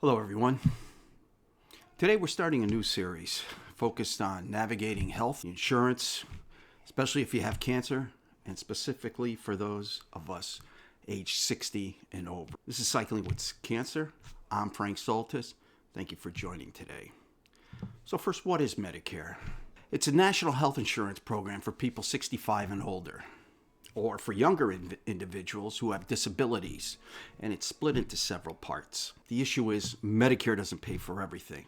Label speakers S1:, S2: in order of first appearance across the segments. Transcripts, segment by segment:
S1: Hello, everyone. Today we're starting a new series focused on navigating health insurance, especially if you have cancer, and specifically for those of us age 60 and over. This is Cycling with Cancer. I'm Frank Soltis. Thank you for joining today. So first, what is Medicare? It's a national health insurance program for people 65 and older, or for younger individuals who have disabilities, and it's split into several parts. The issue is Medicare doesn't pay for everything.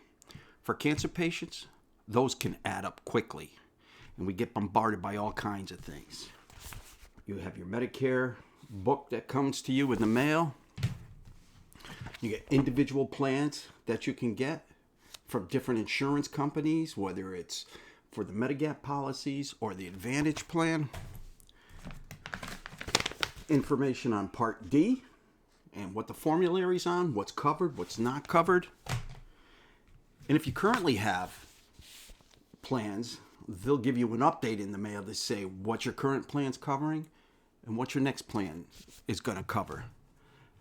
S1: For cancer patients, those can add up quickly, and we get bombarded by all kinds of things. You have your Medicare book that comes to you in the mail. You get individual plans that you can get from different insurance companies, whether it's for the Medigap policies or the Advantage plan. Information on Part D and what the formulary's on, what's covered, what's not covered. And if you currently have plans, they'll give you an update in the mail to say what your current plan's covering and what your next plan is going to cover.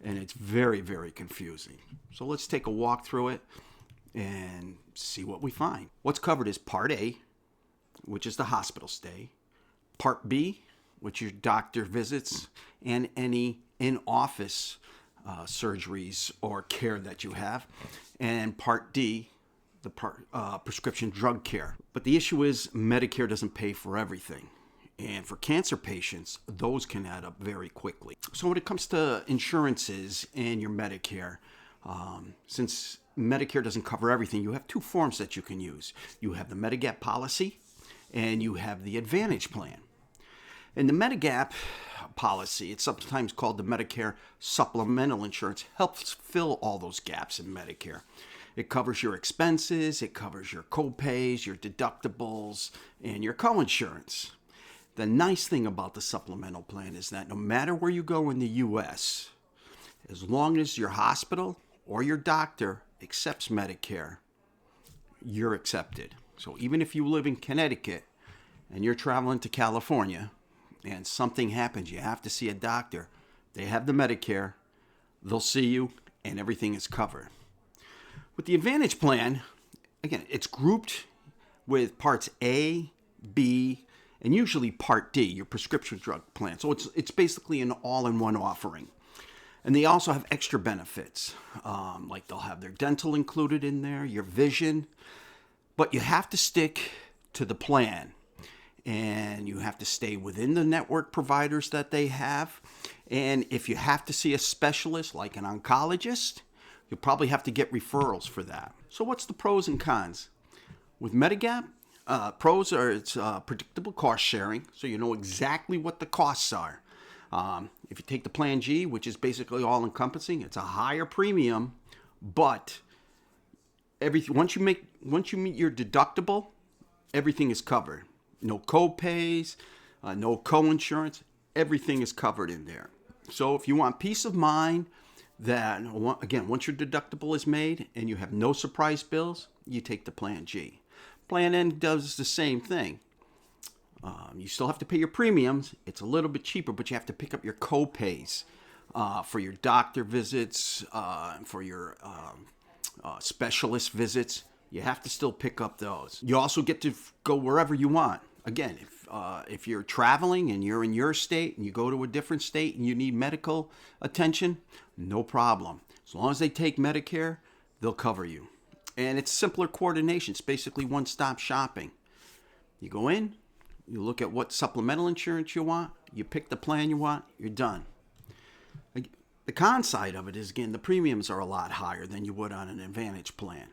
S1: And it's very, very confusing. So let's take a walk through it and see what we find. What's covered is Part A, which is the hospital stay. Part B, which are doctor visits and any in-office surgeries or care that you have. And Part D, the prescription drug care. But the issue is Medicare doesn't pay for everything. And for cancer patients, those can add up very quickly. So when it comes to insurances and your Medicare, since Medicare doesn't cover everything, you have two forms that you can use. You have the Medigap policy and you have the Advantage plan. In the Medigap policy, it's sometimes called the Medicare Supplemental Insurance, helps fill all those gaps in Medicare. It covers your expenses, it covers your co-pays, your deductibles, and your co-insurance. The nice thing about the supplemental plan is that no matter where you go in the U.S., as long as your hospital or your doctor accepts Medicare, you're accepted. So even if you live in Connecticut and you're traveling to California, and something happens, you have to see a doctor, they have the Medicare, they'll see you, and everything is covered. With the Advantage plan, again, it's grouped with parts A, B, and usually Part D, your prescription drug plan. So it's basically an all-in-one offering. And they also have extra benefits, like they'll have their dental included in there, your vision, but you have to stick to the plan. And you have to stay within the network providers that they have. And if you have to see a specialist like an oncologist, you'll probably have to get referrals for that. So what's the pros and cons? With Medigap, pros are it's predictable cost sharing, so you know exactly what the costs are. If you take the Plan G, which is basically all-encompassing, it's a higher premium, but once you meet your deductible, everything is covered. No co-pays, no co-insurance, everything is covered in there. So if you want peace of mind that, again, once your deductible is made and you have no surprise bills, you take the Plan G. Plan N does the same thing. You still have to pay your premiums. It's a little bit cheaper, but you have to pick up your co-pays for your doctor visits, for your specialist visits. You have to still pick up those. You also get to go wherever you want. Again, if you're traveling and you're in your state and you go to a different state and you need medical attention, no problem. As long as they take Medicare, they'll cover you. And it's simpler coordination. It's basically one-stop shopping. You go in, you look at what supplemental insurance you want, you pick the plan you want, you're done. The con side of it is, again, the premiums are a lot higher than you would on an Advantage plan.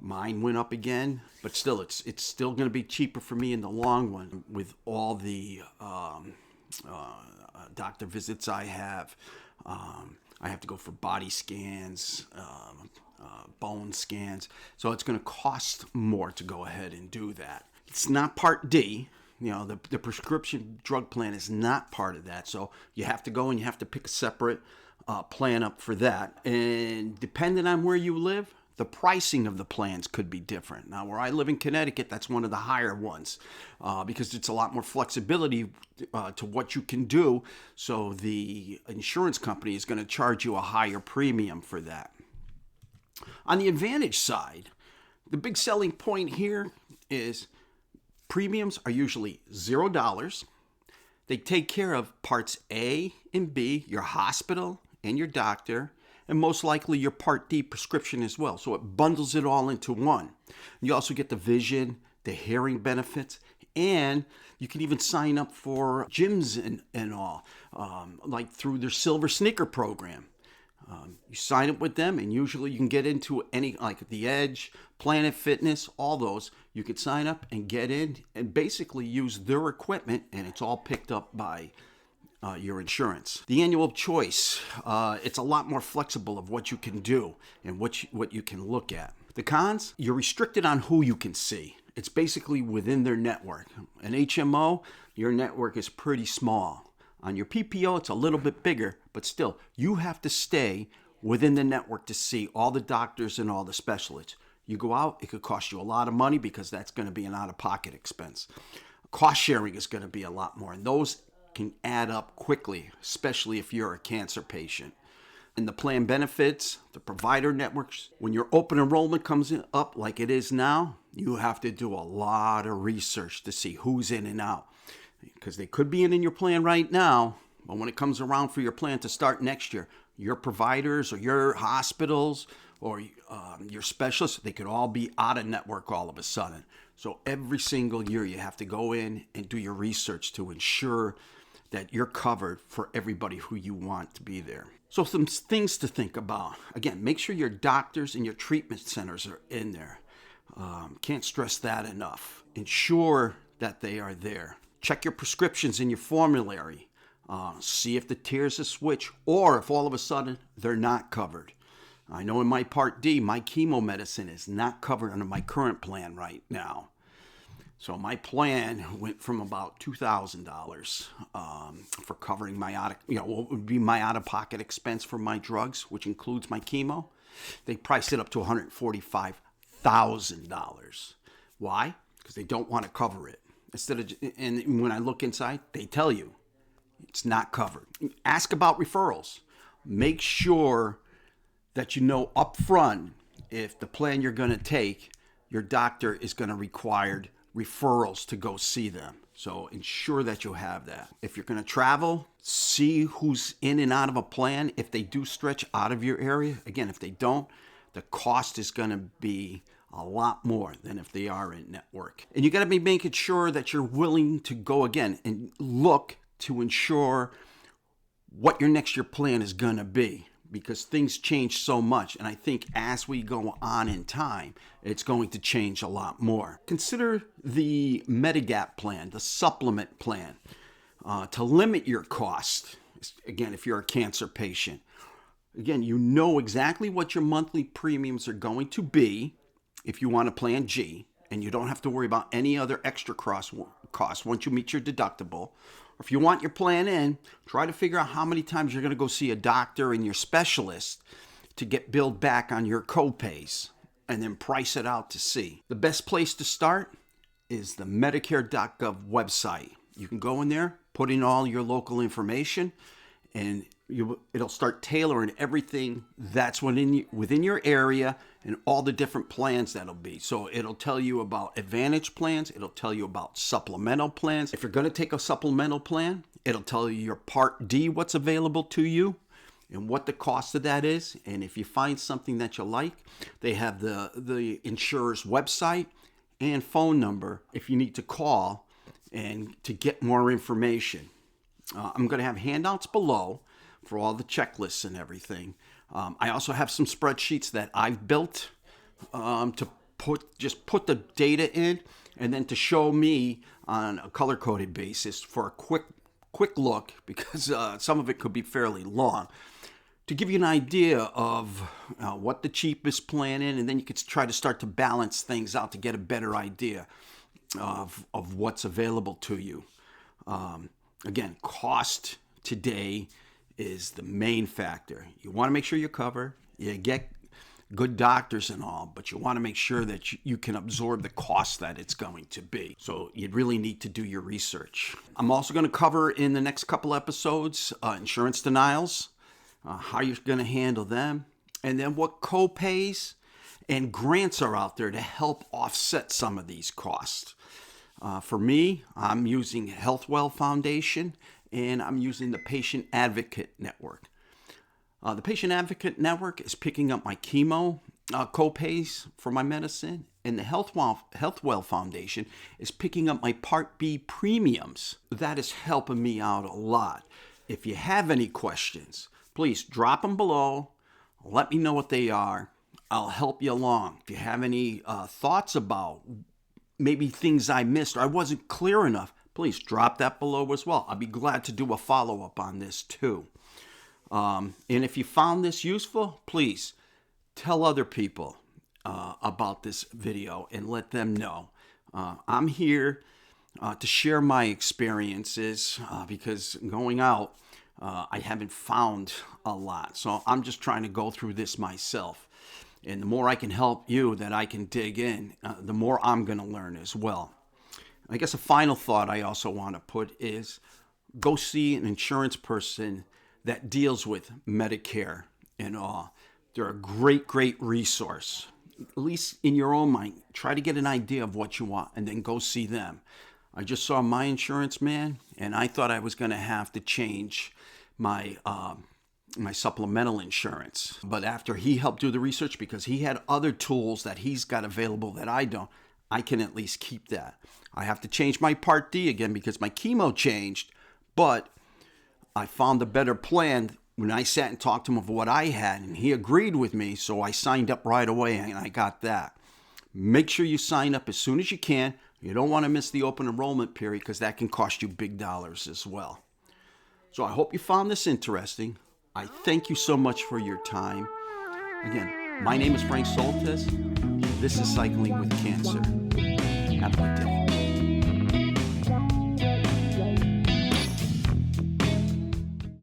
S1: Mine went up again, but still, it's still going to be cheaper for me in the long run with all the doctor visits I have. I have to go for body scans, bone scans, so it's going to cost more to go ahead and do that. It's not Part D. You know, the prescription drug plan is not part of that, so you have to go and you have to pick a separate plan up for that. And depending on where you live, the pricing of the plans could be different. Now, where I live in Connecticut, that's one of the higher ones because it's a lot more flexibility to what you can do. So the insurance company is going to charge you a higher premium for that. On the Advantage side, the big selling point here is premiums are usually $0. They take care of parts A and B, your hospital and your doctor, and most likely your Part D prescription as well. So it bundles it all into one. You also get the vision, the hearing benefits, and you can even sign up for gyms and all, like through their Silver Sneaker program. You sign up with them, and usually you can get into any, like The Edge, Planet Fitness, all those. You could sign up and get in and basically use their equipment, and it's all picked up by your insurance. The annual choice, it's a lot more flexible of what you can do and what you can look at. The cons, you're restricted on who you can see. It's basically within their network. An HMO, your network is pretty small. On your PPO, it's a little bit bigger, but still, you have to stay within the network to see all the doctors and all the specialists. You go out, it could cost you a lot of money because that's going to be an out-of-pocket expense. Cost sharing is going to be a lot more, and those can add up quickly, especially if you're a cancer patient. And the plan benefits, the provider networks, when your open enrollment comes up like it is now, you have to do a lot of research to see who's in and out. Because they could be in your plan right now, but when it comes around for your plan to start next year, your providers or your hospitals or your specialists, they could all be out of network all of a sudden. So every single year you have to go in and do your research to ensure that you're covered for everybody who you want to be there. So some things to think about. Again, make sure your doctors and your treatment centers are in there. Can't stress that enough. Ensure that they are there. Check your prescriptions in your formulary. See if the tiers are switched or if all of a sudden they're not covered. I know in my Part D, my chemo medicine is not covered under my current plan right now. So my plan went from about $2,000 for covering what would be my out-of-pocket expense for my drugs, which includes my chemo. They priced it up to $145,000. Why? Because they don't want to cover it. And when I look inside, they tell you it's not covered. Ask about referrals. Make sure that you know up front if the plan you're going to take, your doctor is going to require referrals to go see them. So ensure that you have that. If you're going to travel, see who's in and out of a plan. If they do stretch out of your area, again, if they don't, the cost is going to be a lot more than if they are in network. And you got to be making sure that you're willing to go again and look to ensure what your next year plan is going to be, because things change so much. And I think as we go on in time, it's going to change a lot more. Consider the Medigap plan, the supplement plan, to limit your cost. Again, if you're a cancer patient, again, you know exactly what your monthly premiums are going to be if you want a plan G, and you don't have to worry about any other extra costs once you meet your deductible. Or if you want your plan in, try to figure out how many times you're going to go see a doctor and your specialist to get billed back on your copays, and then price it out to see. The best place to start is the Medicare.gov website. You can go in there, put in all your local information, and it'll start tailoring everything that's within your area and all the different plans that'll be. So it'll tell you about Advantage plans. It'll tell you about supplemental plans. If you're going to take a supplemental plan, it'll tell you your Part D, what's available to you and what the cost of that is. And if you find something that you like, they have the insurer's website and phone number if you need to call and to get more information. I'm going to have handouts below for all the checklists and everything. I also have some spreadsheets that I've built to put the data in, and then to show me on a color-coded basis for a quick look, because some of it could be fairly long, to give you an idea of what the cheapest plan is, and then you could try to start to balance things out to get a better idea of what's available to you. Again, cost today is the main factor. You want to make sure you're covered. You get good doctors and all, but you want to make sure that you can absorb the cost that it's going to be. So you really need to do your research. I'm also going to cover in the next couple episodes insurance denials, how you're going to handle them, and then what co-pays and grants are out there to help offset some of these costs. For me, I'm using HealthWell Foundation, and I'm using the Patient Advocate Network. The Patient Advocate Network is picking up my chemo co-pays for my medicine, and the HealthWell Foundation is picking up my Part B premiums. That is helping me out a lot. If you have any questions, please drop them below. Let me know what they are. I'll help you along. If you have any thoughts about maybe things I missed or I wasn't clear enough, please drop that below as well. I'll be glad to do a follow-up on this too. And if you found this useful, please tell other people about this video and let them know. I'm here to share my experiences because going out, I haven't found a lot. So I'm just trying to go through this myself. And the more I can help you, that I can dig in, the more I'm going to learn as well. I guess a final thought I also want to put is go see an insurance person that deals with Medicare and all. They're a great, great resource. At least in your own mind, try to get an idea of what you want and then go see them. I just saw my insurance man, and I thought I was going to have to change my supplemental insurance. But after he helped do the research, because he had other tools that he's got available that I don't, I can at least keep that. I have to change my Part D again because my chemo changed, but I found a better plan when I sat and talked to him of what I had, and he agreed with me, so I signed up right away, and I got that. Make sure you sign up as soon as you can. You don't want to miss the open enrollment period because that can cost you big dollars as well. So I hope you found this interesting. I thank you so much for your time. Again, my name is Frank Soltis. This is Cycling with Cancer. Have a good day.